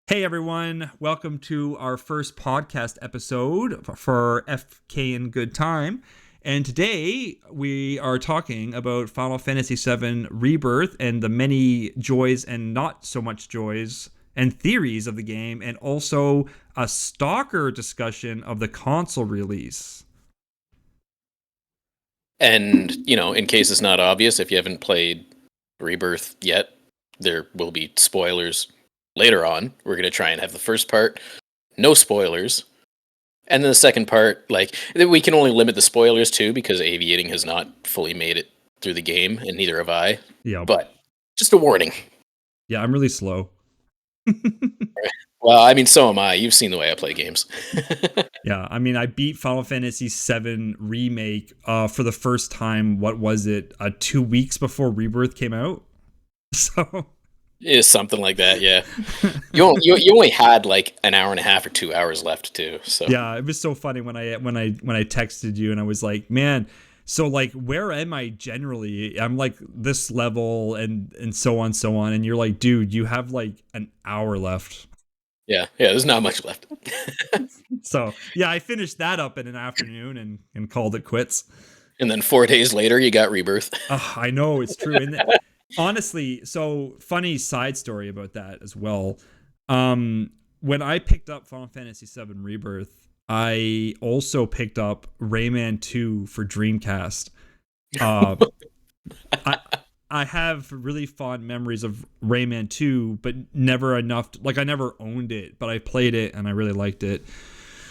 Hey everyone, welcome to our first podcast episode for FK'n Good Time. And today we are talking about Final Fantasy VII Rebirth and the many joys and not so much joys and theories of the game, and also a Stalker discussion of the console release. And, in case it's not obvious, if you haven't played Rebirth yet, there will be spoilers later on. We're going to try and have the first part, no spoilers. And then the second part, we can only limit the spoilers too, because Aviating has not fully made it through the game, and neither have I. Yeah. But just a warning. Yeah, I'm really slow. Well, I mean, so am I. You've seen the way I play games. Yeah, I mean, I beat Final Fantasy VII Remake for the first time, what was it, 2 weeks before Rebirth came out? So... It's something like that, yeah. You only had like an hour and a half or 2 hours left too. So yeah, it was so funny when I texted you and I was like, man, so like where am I generally? I'm like this level and so on, and you're like, dude, you have like an hour left. yeah, there's not much left. So yeah, I finished that up in an afternoon and called it quits. And then 4 days later, you got Rebirth. I know, it's true. And honestly, so funny side story about that as well. When I picked up Final Fantasy VII Rebirth, I also picked up Rayman 2 for Dreamcast. I have really fond memories of Rayman 2, but never enough. I never owned it, but I played it and I really liked it.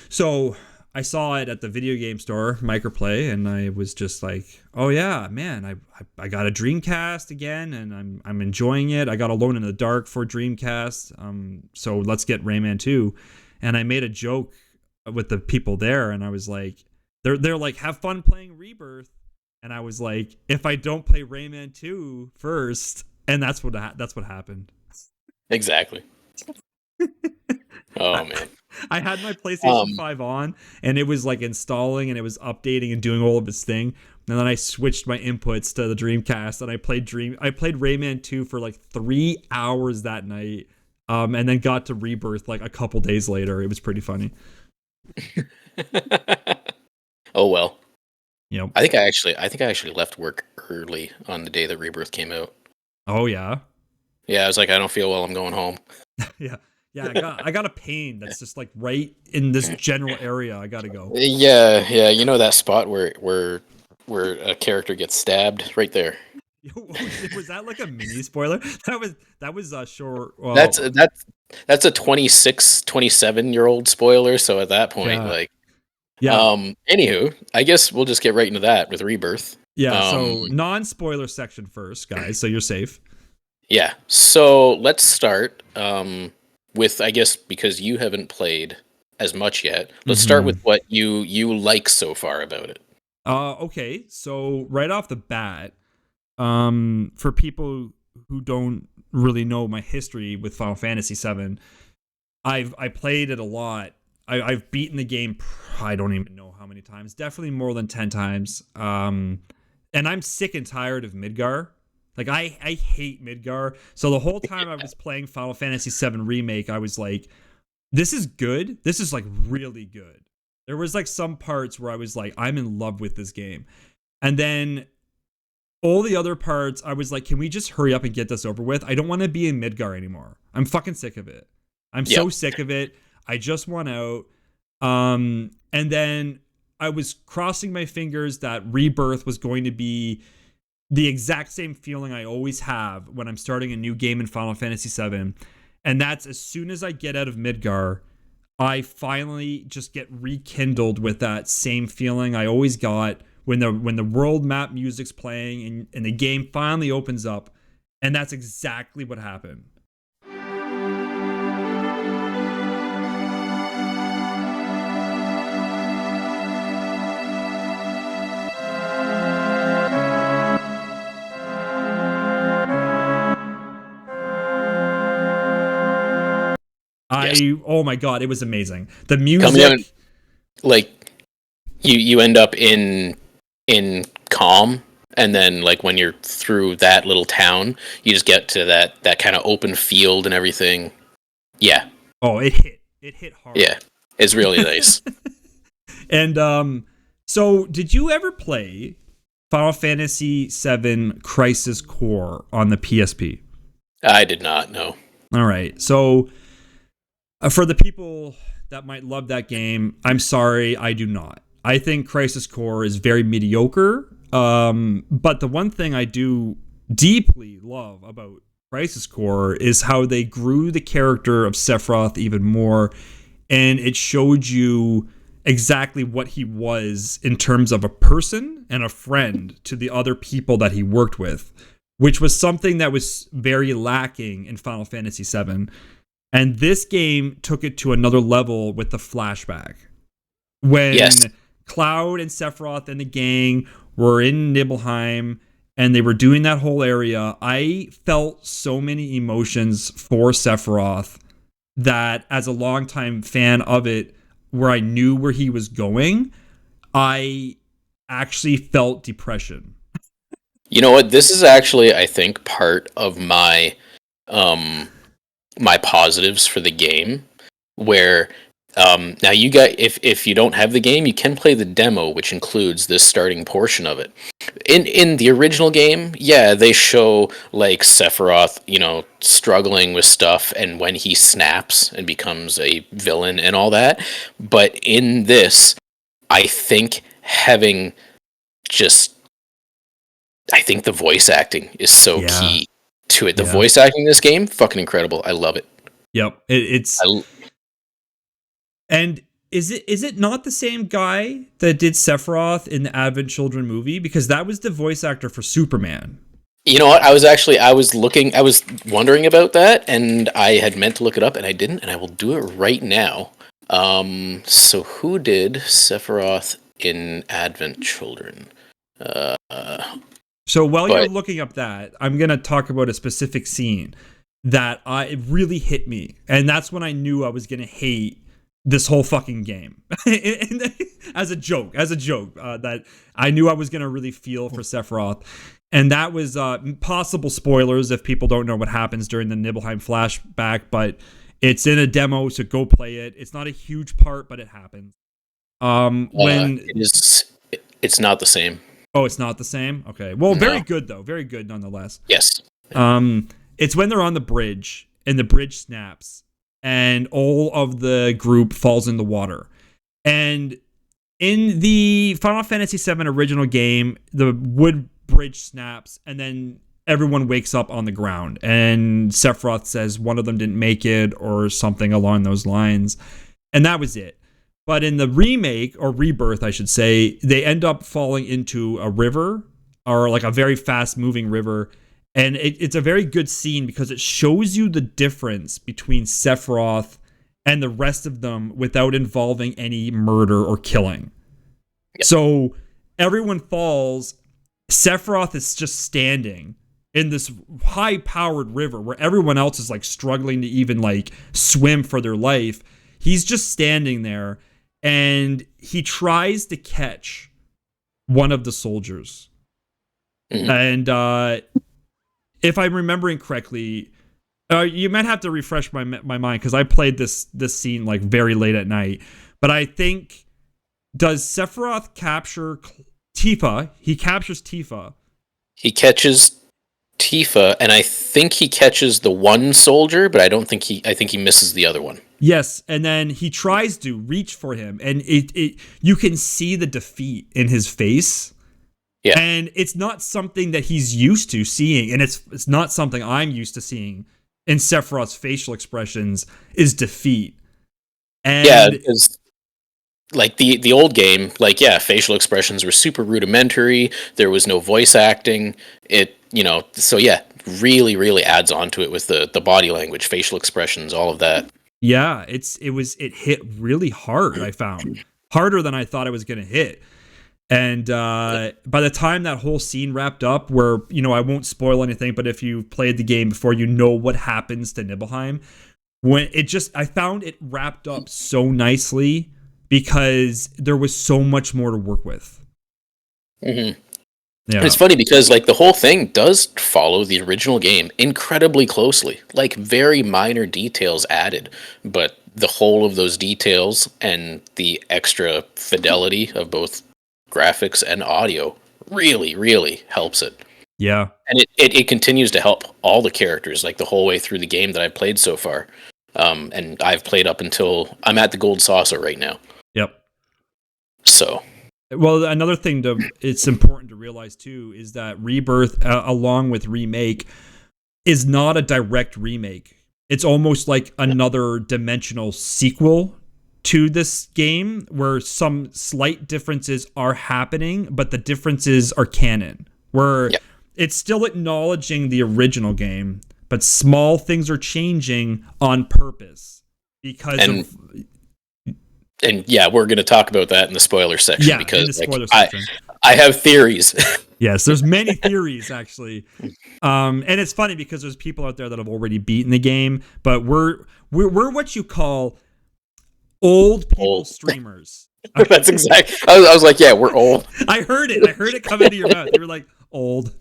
So I saw it at the video game store, Microplay, and I was just like, "Oh yeah, man! I got a Dreamcast again, and I'm enjoying it. I got Alone in the Dark for Dreamcast. So let's get Rayman 2." And I made a joke with the people there, and I was like, "They're like, have fun playing Rebirth," and I was like, "If I don't play Rayman 2 first," and that's what happened. Exactly. Oh man. I had my PlayStation 5 on and it was like installing and it was updating and doing all of its thing. And then I switched my inputs to the Dreamcast and I played Rayman 2 for like 3 hours that night. And then got to Rebirth like a couple days later. It was pretty funny. Oh well. Yep. I think I actually left work early on the day that Rebirth came out. Oh yeah. Yeah, I was like, I don't feel well, I'm going home. Yeah. Yeah, I got a pain that's just like right in this general area. I gotta go. Yeah, you know that spot where a character gets stabbed right there. Was that like a mini spoiler? That was short. Well, That's a 26, 27-year-old spoiler. So at that point, Anywho, I guess we'll just get right into that with Rebirth. Yeah. So non-spoiler section first, guys. So you're safe. Yeah. So let's start. With, I guess, because you haven't played as much yet, let's start with what you like so far about it. Okay, so right off the bat, for people who don't really know my history with Final Fantasy VII, I played it a lot. I've beaten the game, I don't even know how many times, definitely more than 10 times. And I'm sick and tired of Midgar. Like, I hate Midgar. So the whole time I was playing Final Fantasy VII Remake, I was like, this is good. This is, like, really good. There was, like, some parts where I was like, I'm in love with this game. And then all the other parts, I was like, can we just hurry up and get this over with? I don't want to be in Midgar anymore. I'm fucking sick of it. I'm so sick of it. I just want out. And then I was crossing my fingers that Rebirth was going to be the exact same feeling I always have when I'm starting a new game in Final Fantasy VII. And that's as soon as I get out of Midgar, I finally just get rekindled with that same feeling I always got when the world map music's playing and the game finally opens up. And that's exactly what happened. Oh my god, it was amazing. The music, like you end up in Calm, and then like when you're through that little town, you just get to that kind of open field and everything. Yeah, Oh, it hit hard. Yeah, it's really nice. And so did you ever play Final Fantasy VII Crisis Core on the PSP? I did not know. All right. So for the people that might love that game, I'm sorry, I do not. I think Crisis Core is very mediocre. But the one thing I do deeply love about Crisis Core is how they grew the character of Sephiroth even more, and it showed you exactly what he was in terms of a person and a friend to the other people that he worked with, which was something that was very lacking in Final Fantasy VII. And this game took it to another level with the flashback. When Yes. Cloud and Sephiroth and the gang were in Nibelheim and they were doing that whole area, I felt so many emotions for Sephiroth that as a longtime fan of it, where I knew where he was going, I actually felt depression. You know what? This is actually, I think, part of my my positives for the game. Where now you got, if you don't have the game, you can play the demo, which includes this starting portion of it. In the original game, yeah, they show like Sephiroth, struggling with stuff, and when he snaps and becomes a villain and all that. But in this, I think having just I think the voice acting is so Yeah. key to it. The Yeah. voice acting in this game, fucking incredible. I love it. Yep. It's I, and is it not the same guy that did Sephiroth in the Advent Children movie? Because that was the voice actor for Superman. you know what? I was wondering about that, and I had meant to look it up, and I didn't, and I will do it right now. So who did Sephiroth in Advent Children? So while you're But looking up that, I'm gonna talk about a specific scene that it really hit me, and that's when I knew I was gonna hate this whole fucking game. as a joke, that I knew I was gonna really feel for Sephiroth, and that was possible spoilers if people don't know what happens during the Nibelheim flashback, but it's in a demo, so go play it. It's not a huge part, but it happens. When it's not the same. Oh, it's not the same? Okay. Well, very No. good though. Very good nonetheless. Yes. It's when they're on the bridge and the bridge snaps and all of the group falls in the water. And in the Final Fantasy VII original game, the wood bridge snaps and then everyone wakes up on the ground and Sephiroth says one of them didn't make it or something along those lines. And that was it. But in the remake, or Rebirth, I should say, they end up falling into a river, or like a very fast moving river. And it's a very good scene because it shows you the difference between Sephiroth and the rest of them without involving any murder or killing. Yep. So everyone falls. Sephiroth is just standing in this high-powered river where everyone else is like struggling to even like swim for their life. He's just standing there. And he tries to catch one of the soldiers. Mhm. And if I'm remembering correctly, you might have to refresh my mind because I played this scene like very late at night. But I think, does Sephiroth capture Tifa? He captures Tifa. He catches Tifa, and I think he catches the one soldier, but I think he misses the other one. Yes, and then he tries to reach for him, and it you can see the defeat in his face. Yeah. And it's not something that he's used to seeing, and it's not something I'm used to seeing in Sephiroth's facial expressions is defeat. And Yeah, because like the old game, like facial expressions were super rudimentary. There was no voice acting. So yeah, really adds on to it with the body language, facial expressions, all of that. yeah, it hit really hard, I found. Harder than I thought it was gonna hit. And by the time that whole scene wrapped up, where, I won't spoil anything, but if you've played the game before, you know what happens to Nibelheim. I found it wrapped up so nicely because there was so much more to work with. Mm-hmm. And Yeah. it's funny because like the whole thing does follow the original game incredibly closely. Like very minor details added, but the whole of those details and the extra fidelity of both graphics and audio really, really helps it. Yeah. And it continues to help all the characters like the whole way through the game that I've played so far. And I've played up until I'm at the gold saucer right now. Yep. So Well, another thing it's important to realize too is that Rebirth, along with Remake, is not a direct remake. It's almost like another dimensional sequel to this game where some slight differences are happening, but the differences are canon. Where it's still acknowledging the original game, but small things are changing on purpose because and yeah, we're going to talk about that in the spoiler section because in the spoiler section. I have theories. Yes, there's many theories actually. And it's funny because there's people out there that have already beaten the game, but we're what you call old people streamers. That's exactly. I was like, yeah, we're old. I heard it come into your mouth. You were like, old.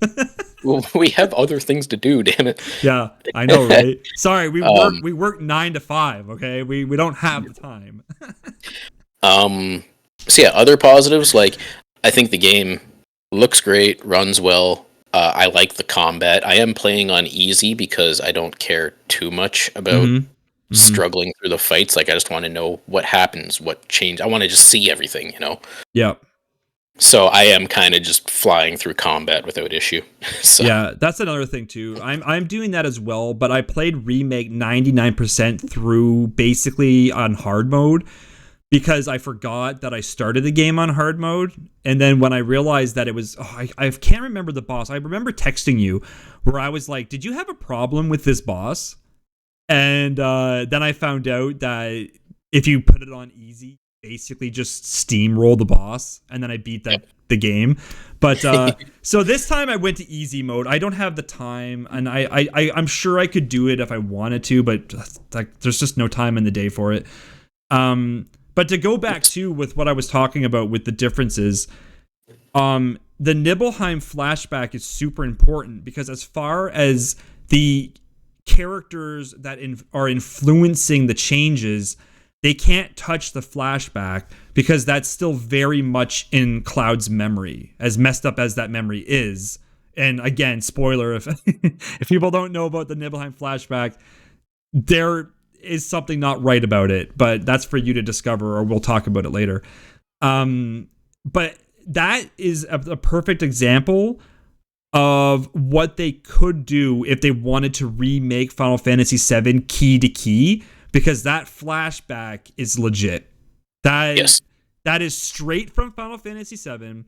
Well, we have other things to do, damn it. Yeah, I know, right? Sorry, we work 9 to 5, okay? We don't have the time. So yeah, other positives, like I think the game looks great, runs well. I like the combat. I am playing on easy because I don't care too much about struggling through the fights. Like I just want to know what happens, what change. I want to just see everything, you know? Yeah. So I am kind of just flying through combat without issue. So. Yeah, that's another thing too. I'm doing that as well, but I played Remake 99% through basically on hard mode because I forgot that I started the game on hard mode, and then when I realized that it was, I can't remember the boss. I remember texting you where I was like, "Did you have a problem with this boss?" And then I found out that if you put it on easy, basically just steamroll the boss, and then I beat the game. But so this time I went to easy mode. I don't have the time, and I'm sure I could do it if I wanted to, but like there's just no time in the day for it. But to go back to with what I was talking about with the differences, the Nibelheim flashback is super important because as far as the characters that are influencing the changes, they can't touch the flashback because that's still very much in Cloud's memory, as messed up as that memory is. And again, spoiler, if if people don't know about the Nibelheim flashback, there is something not right about it, but that's for you to discover, or we'll talk about it later. But that is a perfect example of what they could do if they wanted to remake Final Fantasy VII key to key, because that flashback is legit. That is straight from Final Fantasy VII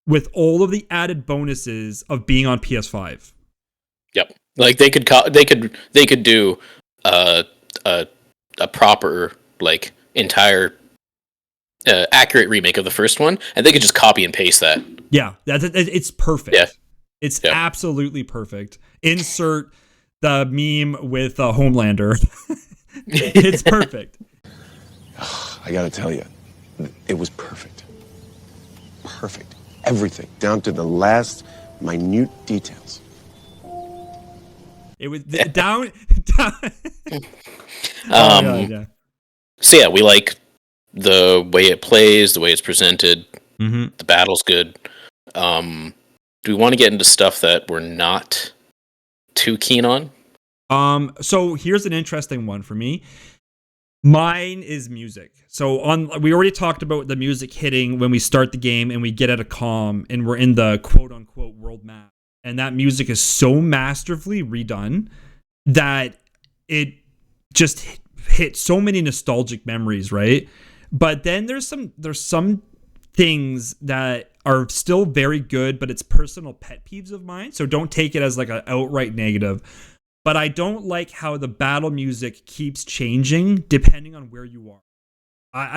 with all of the added bonuses of being on PS5. Yep. Like they could do a proper like entire accurate remake of the first one, and they could just copy and paste that. Yeah, it's perfect. Yeah. It's absolutely perfect. Insert the meme with Homelander. It's perfect. I gotta tell you, it was perfect. Perfect. Everything, down to the last minute details. It was down. So yeah, we like the way it plays, the way it's presented. Mm-hmm. The battle's good. Do we want to get into stuff that we're not too keen on? So here's an interesting one for me. Mine is music. So we already talked about the music hitting when we start the game and we get at a calm and we're in the quote unquote world map. And that music is so masterfully redone that it just hit so many nostalgic memories, right? But then there's some things that are still very good, but it's personal pet peeves of mine. So don't take it as like an outright negative. But I don't like how the battle music keeps changing depending on where you are.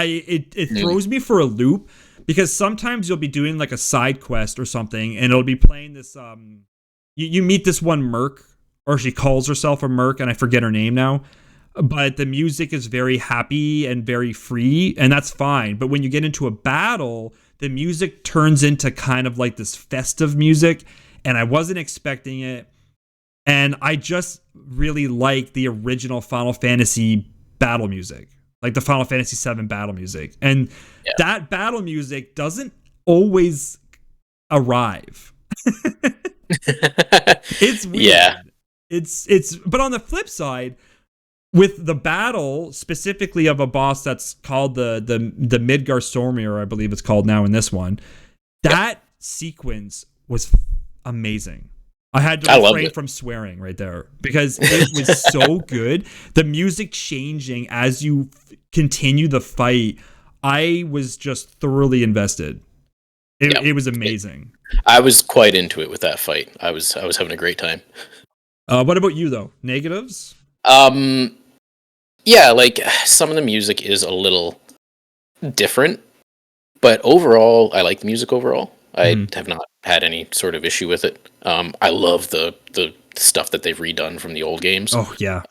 It throws me for a loop because sometimes you'll be doing like a side quest or something and it'll be playing this you meet this one merc, or she calls herself a merc and I forget her name now, but the music is very happy and very free, and that's fine. But when you get into a battle, the music turns into kind of like this festive music, and I wasn't expecting it. And I just really like the original Final Fantasy battle music, like the Final Fantasy VII battle music. And that battle music doesn't always arrive. It's weird. Yeah. It's but on the flip side, with the battle specifically of a boss that's called the Midgar Stormir, I believe it's called now in this one, that sequence was amazing. I had to refrain from swearing right there because it was so good. The music changing as you continue the fight, I was just thoroughly invested. It was amazing. I was quite into it with that fight. I was having a great time. What about you though? Negatives? Yeah, like some of the music is a little different, but overall, I like the music overall. I have not had any sort of issue with it. I love the stuff that they've redone from the old games. Oh yeah.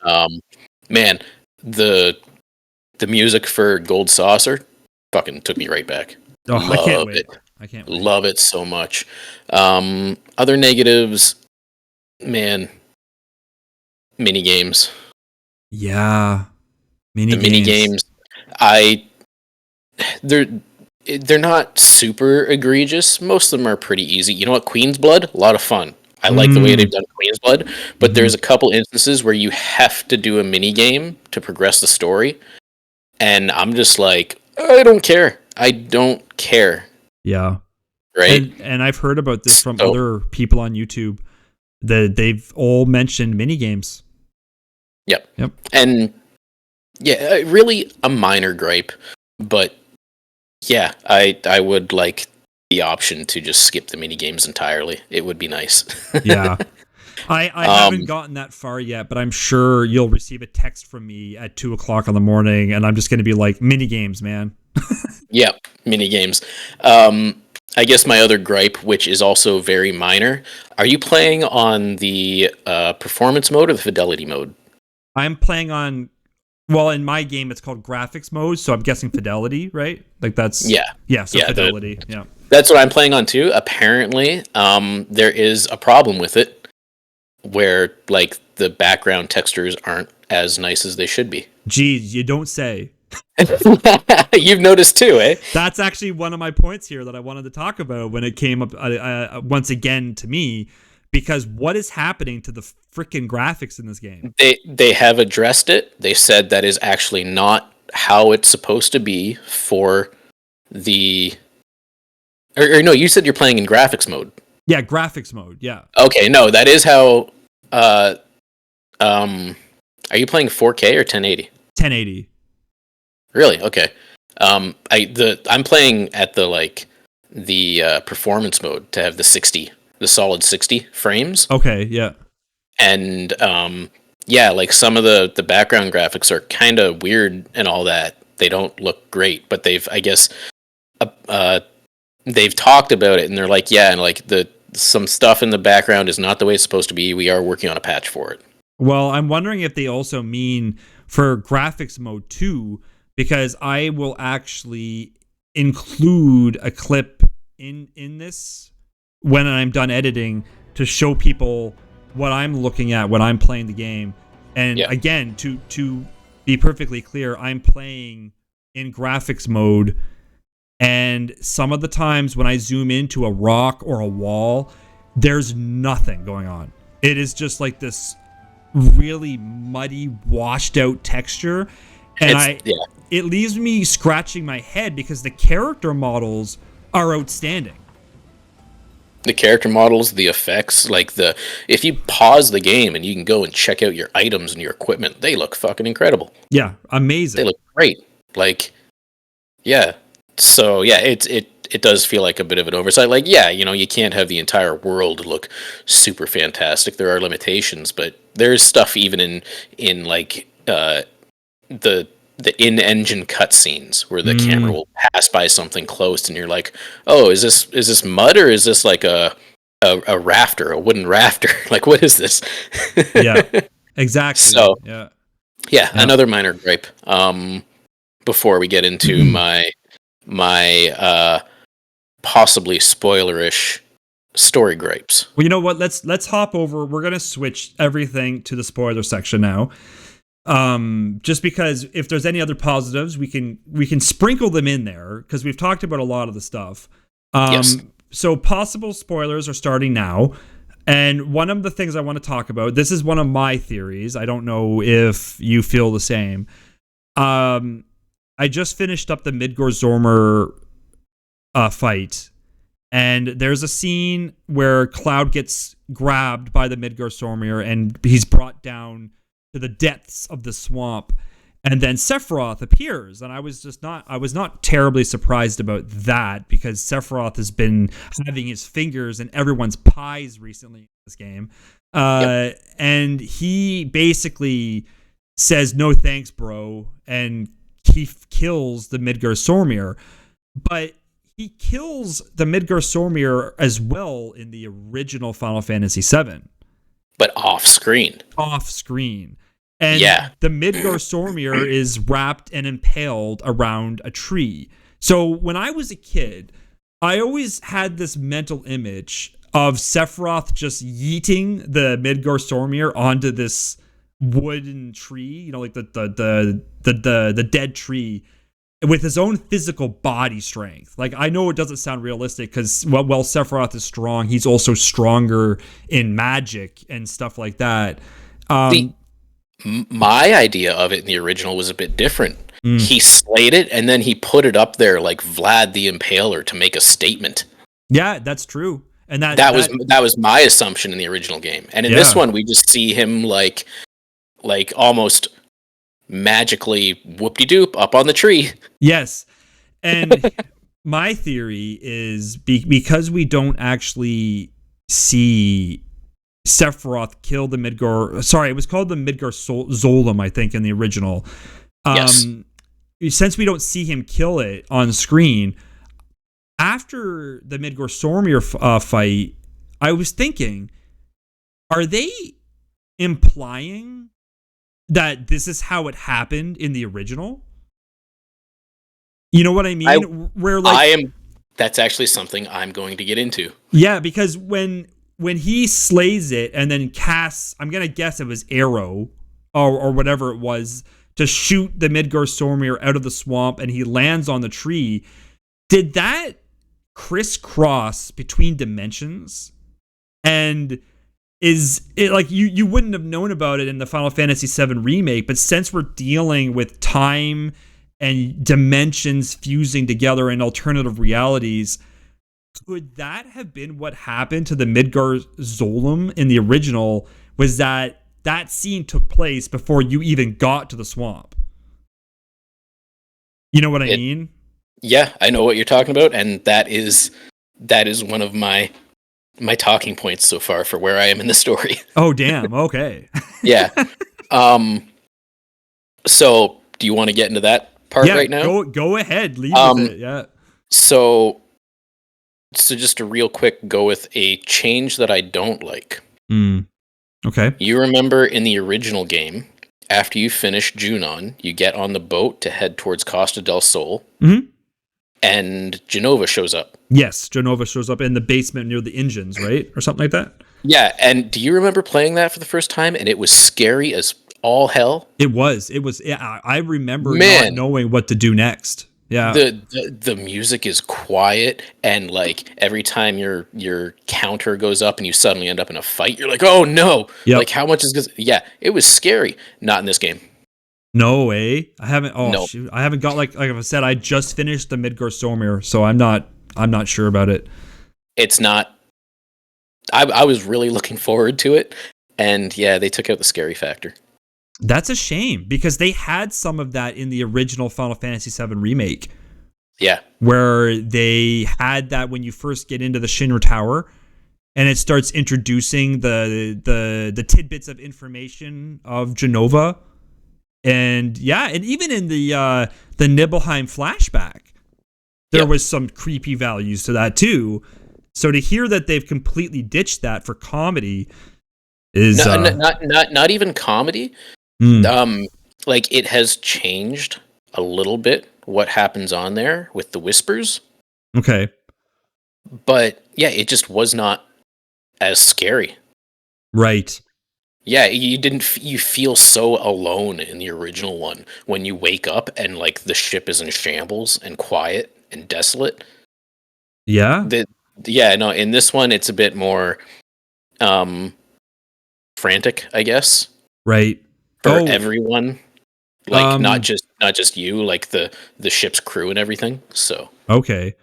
Man, the music for Gold Saucer fucking took me right back. Oh, I can't wait. I can't wait. Love it so much. Other negatives, man, mini games. Yeah. Mini games. They're not super egregious. Most of them are pretty easy. You know what? Queen's Blood, a lot of fun. I like the way they've done Queen's Blood, but there's a couple instances where you have to do a mini game to progress the story, and I'm just like, I don't care. I don't care. Yeah. Right. And I've heard about this from other people on YouTube. They've all mentioned mini games. Yep. And yeah, really a minor gripe, but yeah, I would like the option to just skip the mini games entirely. It would be nice. Yeah. I haven't gotten that far yet, but I'm sure you'll receive a text from me at 2:00 in the morning, and I'm just going to be like, mini games, man. Yeah, mini games. I guess my other gripe, which is also very minor, are you playing on the performance mode or the fidelity mode? I'm playing on, well, in my game, it's called graphics mode, so I'm guessing fidelity, right? Like that's... Yeah, so fidelity, yeah. That's what I'm playing on too. Apparently, there is a problem with it where, like, the background textures aren't as nice as they should be. Geez, you don't say. You've noticed too, eh? That's actually one of my points here that I wanted to talk about when it came up once again to me, because what is happening to the freaking graphics in this game? They have addressed it. They said that is actually not how it's supposed to be for the... Or no, you said you're playing in graphics mode. Yeah, graphics mode, yeah. Okay, no, that is how... are you playing 4K or 1080? 1080. Really? Okay. I'm playing at the performance mode to have the solid 60 frames. Okay, yeah. And yeah, like some of the background graphics are kind of weird and all that. They don't look great, but they've talked about it and they're like, yeah, and like some stuff in the background is not the way it's supposed to be. We are working on a patch for it. Well, I'm wondering if they also mean for graphics mode 2, because I will actually include a clip in this when I'm done editing to show people what I'm looking at when I'm playing the game. And again, to be perfectly clear, I'm playing in graphics mode, and some of the times when I zoom into a rock or a wall, there's nothing going on. It is just like this really muddy, washed out texture, and it leaves me scratching my head because the character models are outstanding. The character models, the effects, like if you pause the game and you can go and check out your items and your equipment, they look fucking incredible. Yeah, amazing. They look great. Like, yeah. So yeah, it does feel like a bit of an oversight. Like, yeah, you can't have the entire world look super fantastic. There are limitations, but there's stuff even in like the in-engine cutscenes where the camera will pass by something close and you're like, oh, is this mud or is this like a rafter, a wooden rafter? Like, what is this? Yeah, exactly. So yeah, another minor gripe. Before we get into my possibly spoilerish story gripes. Well, you know what? Let's hop over. We're gonna switch everything to the spoiler section now. Just because if there's any other positives, we can sprinkle them in there because we've talked about a lot of the stuff. Yes. So possible spoilers are starting now. And one of the things I want to talk about, this is one of my theories. I don't know if you feel the same. I just finished up the Midgård-Zormr fight, and there's a scene where Cloud gets grabbed by the Midgård-Zormr and he's brought down to the depths of the swamp, and then Sephiroth appears, and I was not terribly surprised about that because Sephiroth has been having his fingers in everyone's pies recently in this game. And he basically says no thanks, bro, and he kills the Midgård-Zormr, but he kills the Midgård-Zormr as well in the original Final Fantasy VII. But off screen. And the Midgård-Zormr is wrapped and impaled around a tree. So when I was a kid, I always had this mental image of Sephiroth just yeeting the Midgård-Zormr onto this wooden tree, like the dead tree, with his own physical body strength. Like, I know it doesn't sound realistic because while Sephiroth is strong, he's also stronger in magic and stuff like that. My idea of it in the original was a bit different. He slayed it and then he put it up there like Vlad the Impaler to make a statement. Yeah, that's true. And that was my assumption in the original game. And in this one, we just see him like almost magically whoop-de-doop up on the tree. Yes. And my theory is because we don't actually see Sephiroth kill the Midgård. Sorry, it was called the Midgård-Zolom, I think, in the original. Yes. Since we don't see him kill it on screen, after the Midgård-Zormr fight, I was thinking, are they implying that this is how it happened in the original? You know what I mean? That's actually something I'm going to get into. Yeah, because when he slays it and then casts, I'm going to guess it was arrow or whatever it was, to shoot the Midgård-Zormr out of the swamp and he lands on the tree, did that crisscross between dimensions? And is it like you wouldn't have known about it in the Final Fantasy VII remake, but since we're dealing with time and dimensions fusing together in alternative realities, could that have been what happened to the Midgård-Zolom in the original? Was that scene took place before you even got to the swamp? You know what I mean? Yeah, I know what you're talking about, and that is one of my talking points so far for where I am in the story. Oh, damn. Okay. Yeah. So do you want to get into that part right now? Go ahead. Lead with it. Yeah. So just a real quick go with a change that I don't like. Okay. You remember in the original game, after you finish Junon, you get on the boat to head towards Costa del Sol. Mm-hmm. And Jenova shows up. Yes, Jenova shows up in the basement near the engines, right? Or something like that? Yeah, and do you remember playing that for the first time? And it was scary as all hell? It was. Yeah, I remember not knowing what to do next. Yeah. The music is quiet, and like every time your counter goes up and you suddenly end up in a fight, you're like, oh no! Yep. Like how much is this? Yeah, it was scary. Not in this game. No way. I haven't. Oh, no. Shoot. I haven't got like I said. I just finished the Midgård-Zormr, so I'm not sure about it. It's not. I was really looking forward to it, and yeah, they took out the scary factor. That's a shame because they had some of that in the original Final Fantasy VII remake. Yeah, where they had that when you first get into the Shinra Tower, and it starts introducing the tidbits of information of Jenova. And yeah, and even in the Nibelheim flashback, there was some creepy values to that too. So to hear that they've completely ditched that for comedy is not even comedy. Like it has changed a little bit what happens on there with the whispers. Okay. But yeah, it just was not as scary. Right. Yeah, you feel so alone in the original one when you wake up and like the ship is in shambles and quiet and desolate. Yeah. Yeah, no, in this one it's a bit more um frantic, I guess, Right. for everyone. Like Um, not just you, like the ship's crew and everything. So, okay.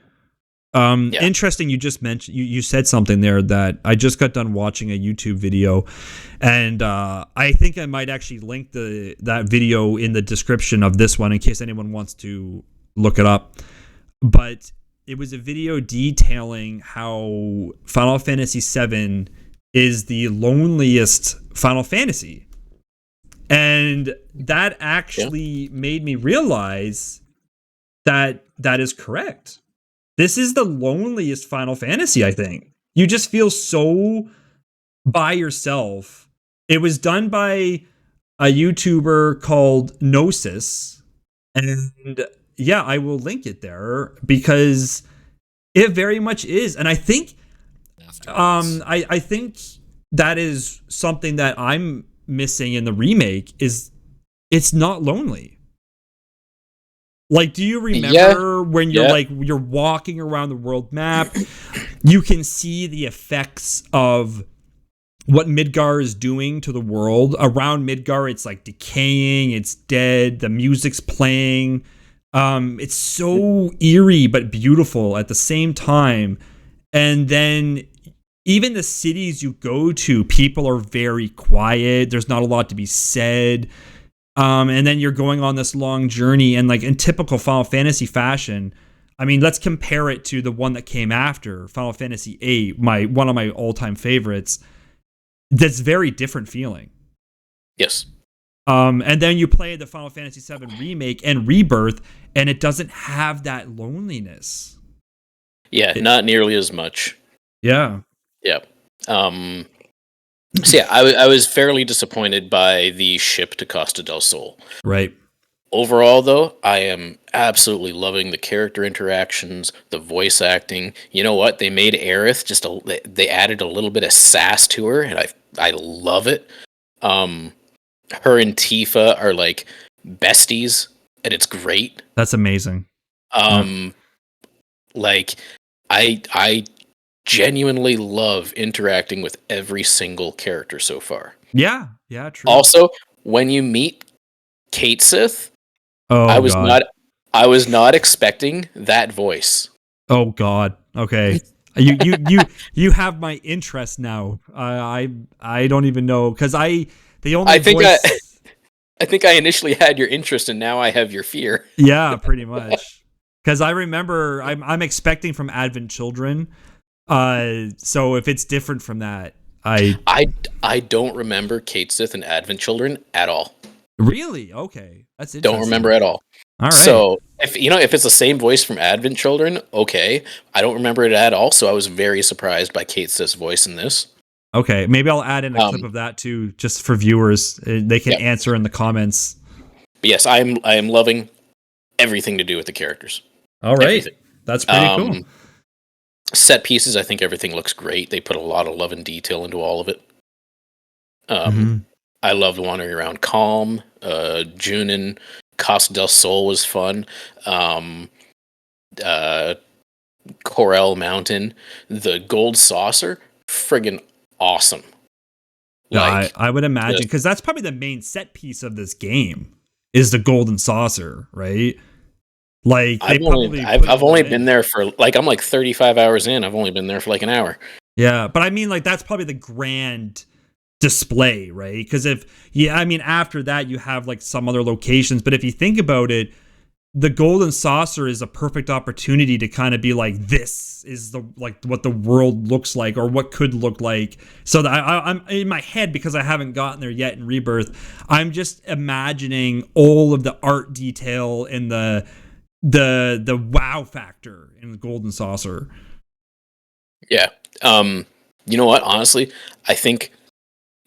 yeah. Interesting. You just mentioned you said something there that I just got done watching a YouTube video, and I think I might actually link that video in the description of this one in case anyone wants to look it up. But it was a video detailing how Final Fantasy VII is the loneliest Final Fantasy, and that actually made me realize that that is correct. This is the loneliest Final Fantasy, I think. You just feel so by yourself. It was done by a YouTuber called Gnosis. And yeah, I will link it there because it very much is. And I think I think that is something that I'm missing in the remake is it's not lonely. Like, do you remember when you're walking around the world map, you can see the effects of what Midgar is doing to the world. Around Midgar, it's like decaying, it's dead, the music's playing. It's so eerie but beautiful at the same time. And then even the cities you go to, people are very quiet. There's not a lot to be said. And then you're going on this long journey, and like in typical Final Fantasy fashion, I mean, let's compare it to the one that came after, Final Fantasy VIII, one of my all-time favorites. That's very different feeling. Yes. And then you play the Final Fantasy VII remake and Rebirth, and it doesn't have that loneliness. Yeah, not nearly as much. Yeah. Yeah. So yeah, I was fairly disappointed by the ship to Costa del Sol. Right. Overall, though, I am absolutely loving the character interactions, the voice acting. You know what? They made Aerith they added a little bit of sass to her, and I love it. Her and Tifa are like besties, and it's great. That's amazing. Like I genuinely love interacting with every single character so far. Yeah, true. Also, when you meet Kate Sith, oh, I was God. I was not expecting that voice. Oh God. Okay. You have my interest now. I don't even know because I think I initially had your interest and now I have your fear. Yeah, pretty much. Because I remember I'm expecting from Advent Children. So if it's different from that, I don't remember Kate Sith and Advent Children at all. Really? Okay, that's interesting. Don't remember at all. All right. So if it's the same voice from Advent Children, okay. I don't remember it at all. So I was very surprised by Kate Sith's voice in this. Okay, maybe I'll add in a clip of that too, just for viewers. They can answer in the comments. But yes, I am loving everything to do with the characters. All right, everything. That's pretty cool. Set pieces, I think everything looks great. They put a lot of love and detail into all of it. I loved wandering around Calm, Junin, Costa del Sol was fun. Corel Mountain, the Gold Saucer, friggin' awesome. Yeah, I would imagine because that's probably the main set piece of this game is the Golden Saucer, right? Like I've only been there for I'm like 35 hours in. I've only been there for like an hour. Yeah, but I mean like that's probably the grand display, right? Because after that you have like some other locations, but if you think about it, the Golden Saucer is a perfect opportunity to kind of be like, this is what the world looks like or what could look like. So that I'm in my head, because I haven't gotten there yet in Rebirth, I'm just imagining all of the art detail and the wow factor in the Golden Saucer. Yeah. You know what? Honestly, I think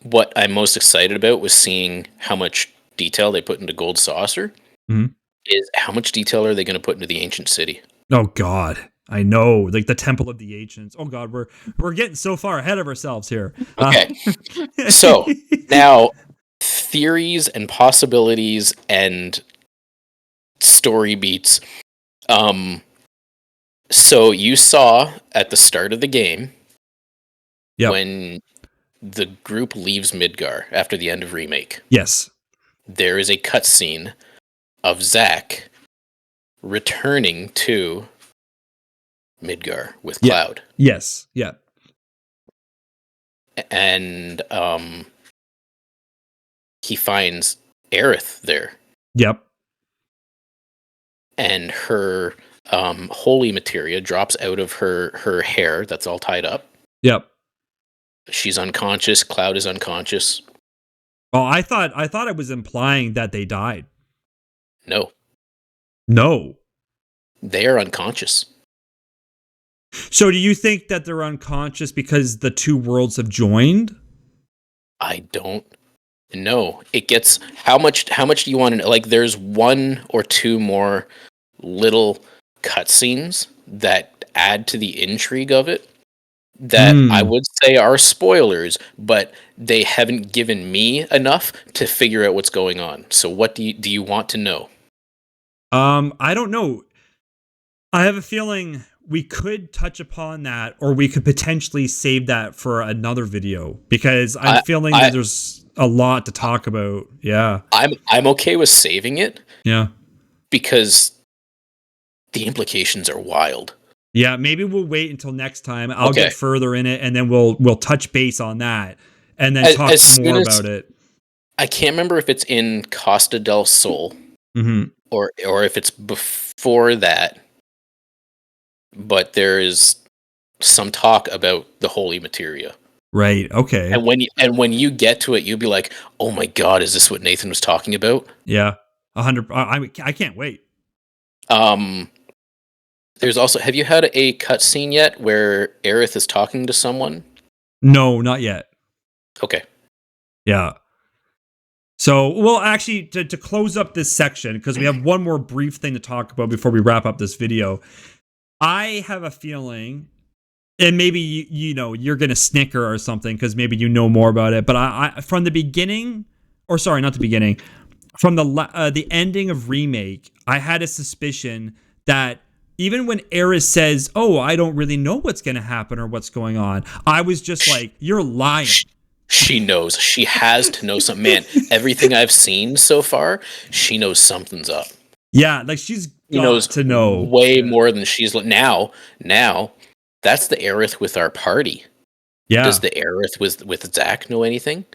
what I'm most excited about was seeing how much detail they put into Gold Saucer. Mm-hmm. Is how much detail are they going to put into the ancient city? Oh God. I know, like the Temple of the Ancients. Oh God, we're getting so far ahead of ourselves here. Okay. So now theories and possibilities and story beats. So you saw at the start of the game Yep. when the group leaves Midgar after the end of Remake, Yes. there is a cutscene of Zack returning to Midgar with Yeah. Cloud. Yes. Yeah. And he finds Aerith there. Yep. And her holy materia drops out of her hair that's all tied up. Yep. She's unconscious. Cloud is unconscious. Oh, I thought it was implying that they died. No, No. they are unconscious. So do you think that they're unconscious because the two worlds have joined? I don't know. It gets how much do you want to know? Like there's one or two more little cutscenes that add to the intrigue of it that I would say are spoilers, but they haven't given me enough to figure out what's going on. So what do you want to know? I don't know. I have a feeling we could touch upon that, or we could potentially save that for another video, because I'm feeling that there's a lot to talk about. Yeah. I'm okay with saving it. Yeah. Because the implications are wild. Yeah, maybe we'll wait until next time. I'll get further in it, and then we'll touch base on that, and then talk more about it. I can't remember if it's in Costa del Sol, or if it's before that. But there is some talk about the holy materia. Right. Okay. And when you get to it, you'll be like, "Oh my God, is this what Nathan was talking about?" Yeah, 100. I can't wait. There's also, have you had a cutscene yet where Aerith is talking to someone? No, not yet. Okay. Yeah. So, well, actually, to close up this section, because we have one more brief thing to talk about before we wrap up this video, I have a feeling, and maybe you know you're gonna snicker or something because maybe you know more about it, but I from the beginning, or sorry, not the beginning, from the ending of Remake, I had a suspicion that even when Aerith says, "Oh, I don't really know what's gonna happen or what's going on," I was just like, "You're lying." She knows. She has to know something. Man, everything I've seen so far, she knows something's up. Yeah, like she's got to know way more than she's now. Now, that's the Aerith with our party. Yeah. Does the Aerith with Zack know anything?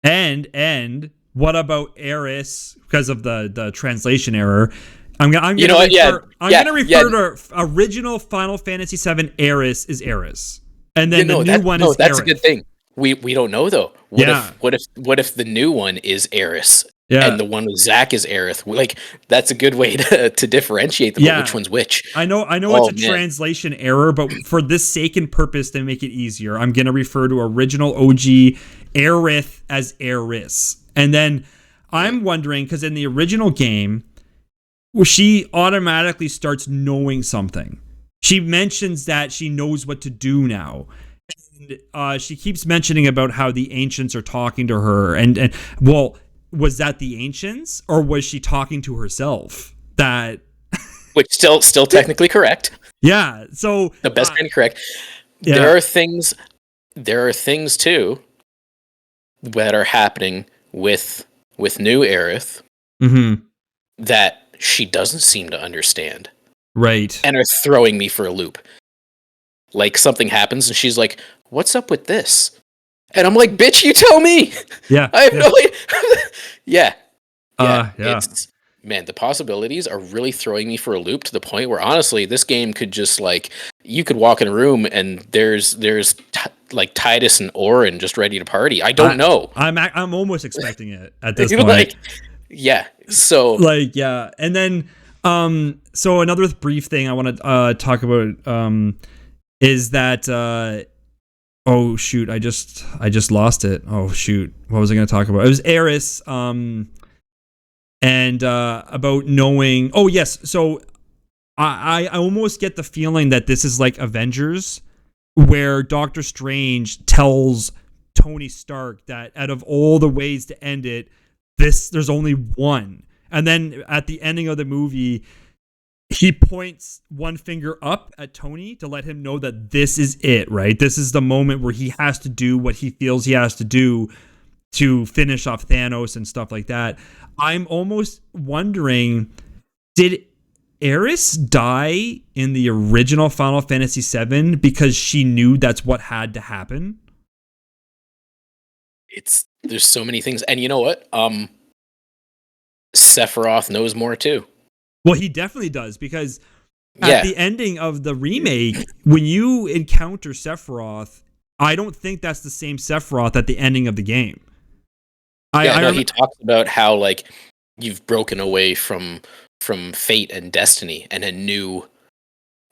And what about Aerith because of the translation error? I'm gonna refer to original Final Fantasy VII Aerith is Aerith, and then the new one is that's Aerith. A good thing. We don't know though. What if the new one is Aerith? Yeah. And the one with Zack is Aerith. Like that's a good way to differentiate them. Yeah. Which one's which? I know it's a translation error, but for this sake and purpose to make it easier, I'm gonna refer to original OG Aerith as Aerith. And then I'm wondering, because in the original game, she automatically starts knowing something. She mentions that she knows what to do now. And she keeps mentioning about how the ancients are talking to her. And well, was that the ancients, or was she talking to herself? That which still technically correct. Yeah. So the best kind of correct. Yeah. There are things too that are happening with new Aerith that she doesn't seem to understand. Right. And are throwing me for a loop. Like something happens and she's like, "What's up with this?" And I'm like, "Bitch, you tell me." Yeah. I have no idea. Yeah. Yeah. Man, the possibilities are really throwing me for a loop to the point where honestly, this game could just like you could walk in a room and there's like Titus and Orin just ready to party. I don't know. I'm almost expecting it at this point. Yeah. So yeah. And then so another brief thing I want to talk about is that oh shoot, I just lost it. Oh shoot. What was I going to talk about? It was Aerith and about knowing. Oh yes, so I almost get the feeling that this is like Avengers, where Doctor Strange tells Tony Stark that out of all the ways to end it, there's only one. And then at the ending of the movie, he points one finger up at Tony to let him know that this is it, right? This is the moment where he has to do what he feels he has to do to finish off Thanos and stuff like that. I'm almost wondering, did Eris die in the original Final Fantasy VII because she knew that's what had to happen? There's so many things, and you know what? Sephiroth knows more too. Well, he definitely does, because at the ending of the remake, when you encounter Sephiroth, I don't think that's the same Sephiroth at the ending of the game. He talks about how like you've broken away from fate and destiny, and a new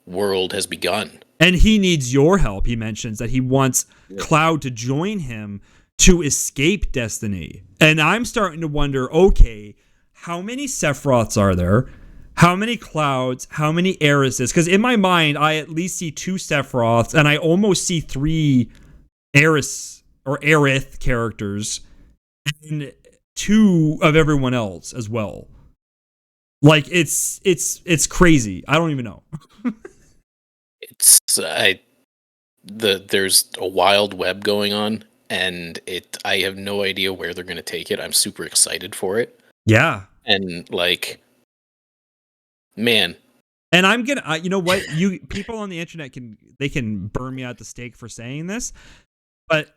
world has begun. And he needs your help. He mentions that he wants Cloud to join him to escape destiny. And I'm starting to wonder, okay, how many Sephiroths are there? How many Clouds? How many Erises? Because in my mind, I at least see 2 Sephiroths, and I almost see 3 Eris or Aerith characters, and 2 of everyone else as well. Like it's crazy. I don't even know. There's a wild web going on, and I have no idea where they're going to take it. I'm super excited for it. Yeah. And like, man. And I'm gonna, you know what? You people on the internet can burn me at the stake for saying this, but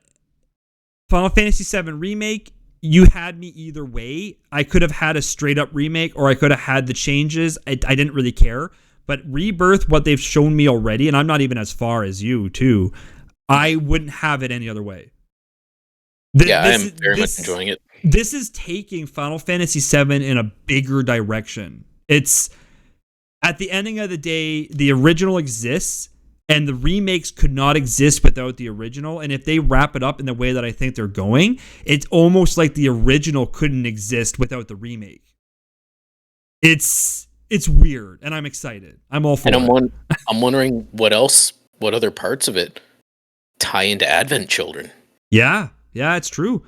Final Fantasy VII Remake, you had me either way. I could have had a straight up remake, or I could have had the changes. I didn't really care. But Rebirth, what they've shown me already, and I'm not even as far as you too, I wouldn't have it any other way. I am very much enjoying it. This is taking Final Fantasy VII in a bigger direction. It's, at the ending of the day, the original exists, and the remakes could not exist without the original. And if they wrap it up in the way that I think they're going, it's almost like the original couldn't exist without the remake. It's weird, and I'm excited. I'm all for it. I'm wondering what other parts of it tie into Advent Children. Yeah, it's true.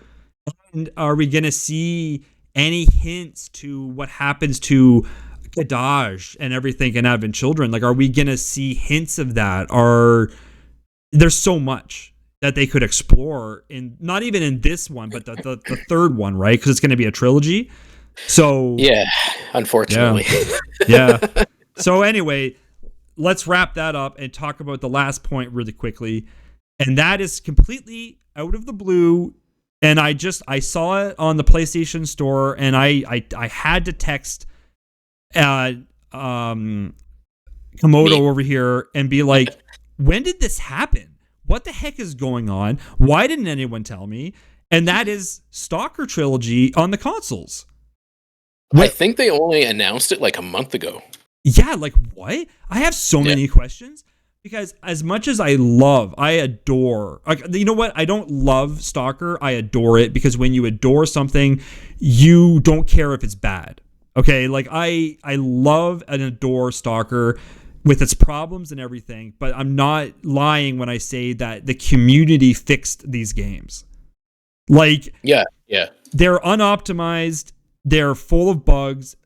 And are we going to see any hints to what happens to Kadaj and everything in Advent Children? Like, are we going to see hints of that? There's so much that they could explore, in not even in this one, but the third one, right? Because it's going to be a trilogy. So yeah, unfortunately. Yeah. So anyway, let's wrap that up and talk about the last point really quickly. And that is completely out of the blue. And I saw it on the PlayStation Store, and I had to text Komodo over here and be like, when did this happen? What the heck is going on? Why didn't anyone tell me? And that is Stalker Trilogy on the consoles. I think they only announced it like a month ago. Yeah, like what? I have so many questions, because as much as I adore, like, you know what? I don't love Stalker. I adore it, because when you adore something, you don't care if it's bad. Okay, like I love and adore Stalker with its problems and everything, but I'm not lying when I say that the community fixed these games. Like, yeah, they're unoptimized. They're full of bugs,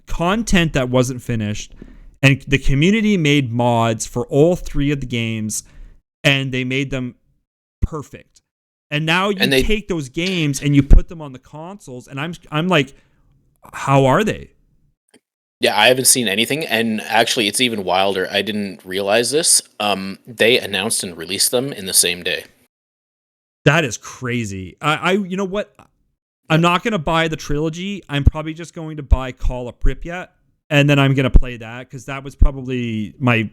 content that wasn't finished, and the community made mods for all 3 of the games, and they made them perfect. And now you take those games and you put them on the consoles, and I'm like, how are they? Yeah, I haven't seen anything, and actually, it's even wilder. I didn't realize this. They announced and released them in the same day. That is crazy. You know what? I'm not going to buy the trilogy. I'm probably just going to buy Call of Pripyat, and then I'm going to play that, because that was probably my,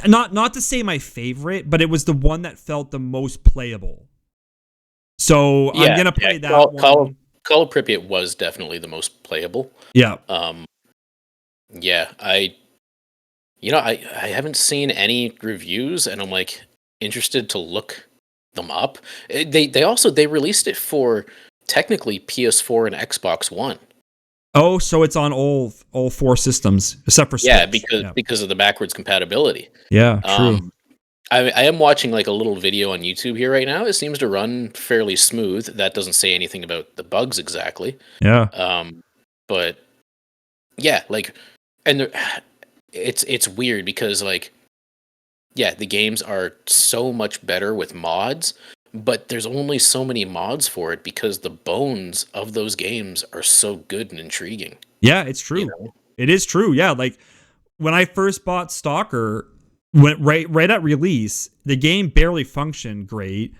not to say my favorite, but it was the one that felt the most playable. So I'm going to play that one. Call of Pripyat was definitely the most playable. Yeah. I haven't seen any reviews, and I'm like interested to look them up. They released it for technically PS4 and Xbox One. Oh, so it's on all 4 systems except for Yeah, Switch. because of the backwards compatibility. Yeah, true. I am watching like a little video on YouTube here right now. It seems to run fairly smooth. That doesn't say anything about the bugs exactly. Yeah. But yeah, like, and it's weird because like, yeah, the games are so much better with mods, but there's only so many mods for it because the bones of those games are so good and intriguing. Yeah, it's true. You know? It is true. Yeah, like when I first bought Stalker, went right at release, the game barely functioned great.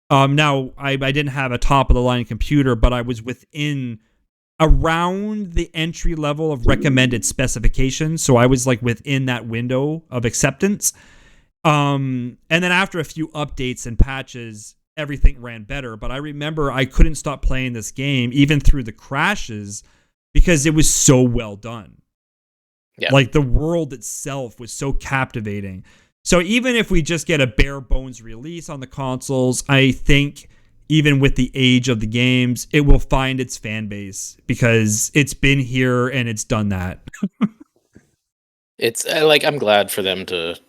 Now I didn't have a top of the line computer, but I was within around the entry level of recommended specifications, so I was like within that window of acceptance. And then after a few updates and patches, everything ran better. But I remember I couldn't stop playing this game even through the crashes because it was so well done. Yeah. Like the world itself was so captivating. So even if we just get a bare bones release on the consoles, I think even with the age of the games, it will find its fan base because it's been here and it's done that. It's like, I'm glad for them to,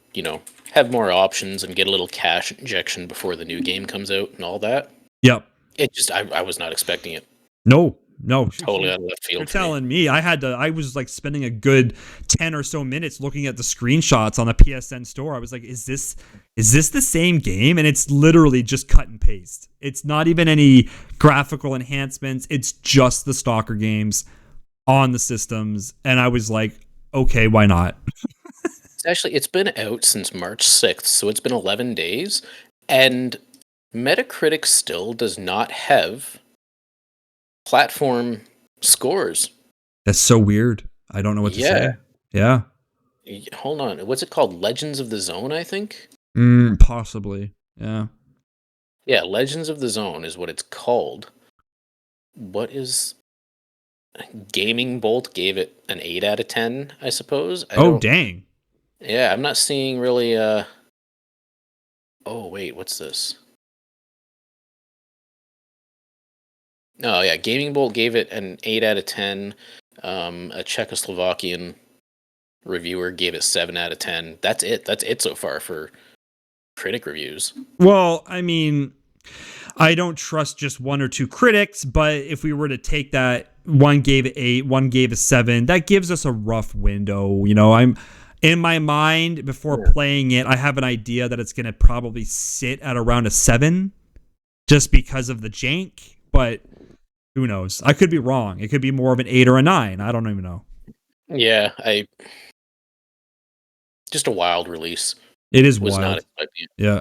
have more options and get a little cash injection before the new game comes out and all that. Yep. It just, I was not expecting it. No. Totally out of left field. You're telling me. I was like spending a good 10 or so minutes looking at the screenshots on the PSN store. I was like, is this the same game? And it's literally just cut and paste. It's not even any graphical enhancements. It's just the Stalker games on the systems. And I was like, okay, why not? It's been out since March 6th, so it's been 11 days. And Metacritic still does not have platform scores. That's so weird. I don't know what to say. Yeah. Hold on. What's it called? Legends of the Zone, I think? Possibly. Yeah. Yeah, Legends of the Zone is what it's called. What is... Gaming Bolt gave it an 8 out of 10, I suppose. Dang. Yeah, I'm not seeing really... Oh, wait, what's this? Oh, yeah, Gaming Bolt gave it an 8 out of 10. A Czechoslovakian reviewer gave it 7 out of 10. That's it. That's it so far for critic reviews. Well, I mean, I don't trust just 1 or 2 critics, but if we were to take that, one gave it 8, one gave it 7, that gives us a rough window. I'm in my mind before playing it, I have an idea that it's going to probably sit at around a 7 just because of the jank, but who knows? I could be wrong. It could be more of an 8 or a 9. I don't even know. Yeah, just a wild release. It is was wild. Not expecting it. Yeah.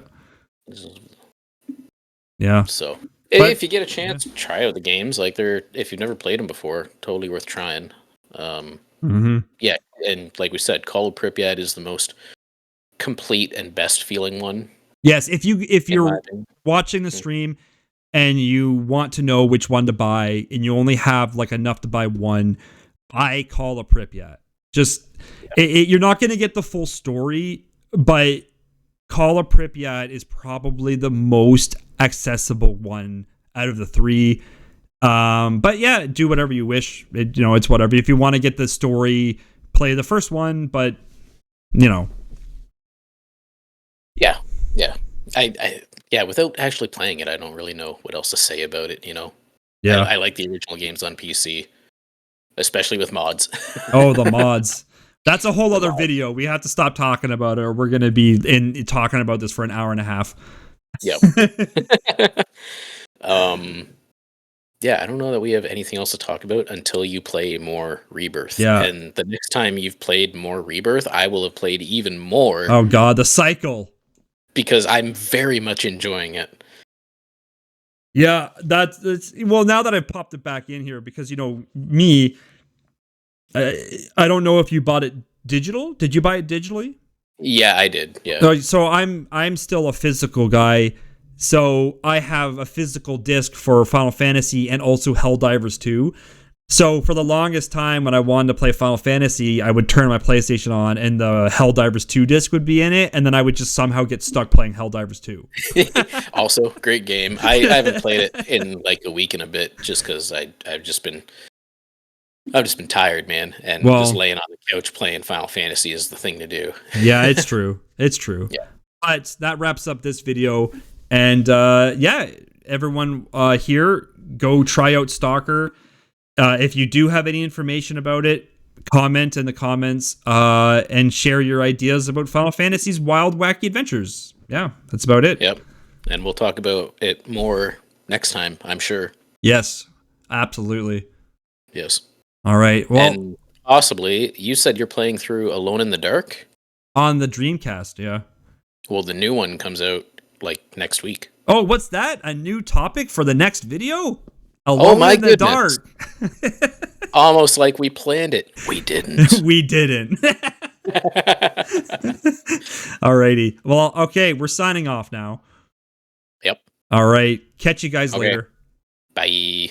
Yeah. So, if you get a chance, try out the games. Like if you've never played them before, totally worth trying. Yeah, and like we said, Call of Pripyat is the most complete and best feeling one. Yes, if you're watching the stream and you want to know which one to buy, and you only have like enough to buy one, buy Call of Pripyat. You're not going to get the full story, but Call of Pripyat is probably the most accessible one out of the 3. But yeah, do whatever you wish. It's whatever. If you want to get the story, play the first one. But yeah. Without actually playing it, I don't really know what else to say about it. Yeah, I like the original games on PC, especially with mods. Oh, the mods. That's a whole other video. We have to stop talking about it, or we're going to be talking about this for an hour and a half. Yep. Yeah, I don't know that we have anything else to talk about until you play more Rebirth. Yeah. And the next time you've played more Rebirth, I will have played even more. Oh God, the cycle. Because I'm very much enjoying it. Yeah, that's well, now that I've popped it back in here, because me, I don't know if you bought it digital. Did you buy it digitally? Yeah, I did. Yeah. So I'm still a physical guy. So I have a physical disc for Final Fantasy and also Helldivers 2. So for the longest time when I wanted to play Final Fantasy, I would turn my PlayStation on and the Helldivers 2 disc would be in it, and then I would just somehow get stuck playing Helldivers 2. Also, great game. I haven't played it in like a week and a bit just because I've just been I've just been tired, man, and Well, just laying on the couch playing Final Fantasy is the thing to do. yeah, it's true. It's true. Yeah. But that wraps up this video. And yeah, everyone here, go try out Stalker. If you do have any information about it, comment in the comments and share your ideas about Final Fantasy's wild, wacky adventures. Yeah, that's about it. Yep. And we'll talk about it more next time, I'm sure. Yes, absolutely. Yes. All right. Well, and possibly, you said you're playing through Alone in the Dark? on the Dreamcast, yeah. Well, the new one comes out like next week. Oh, what's that? A new topic for the next video? Alone my in the goodness. dark. Almost like we planned it. We didn't. We didn't. Alrighty. Well, okay, we're signing off now. Yep. All right. Catch you guys Okay. later. Bye.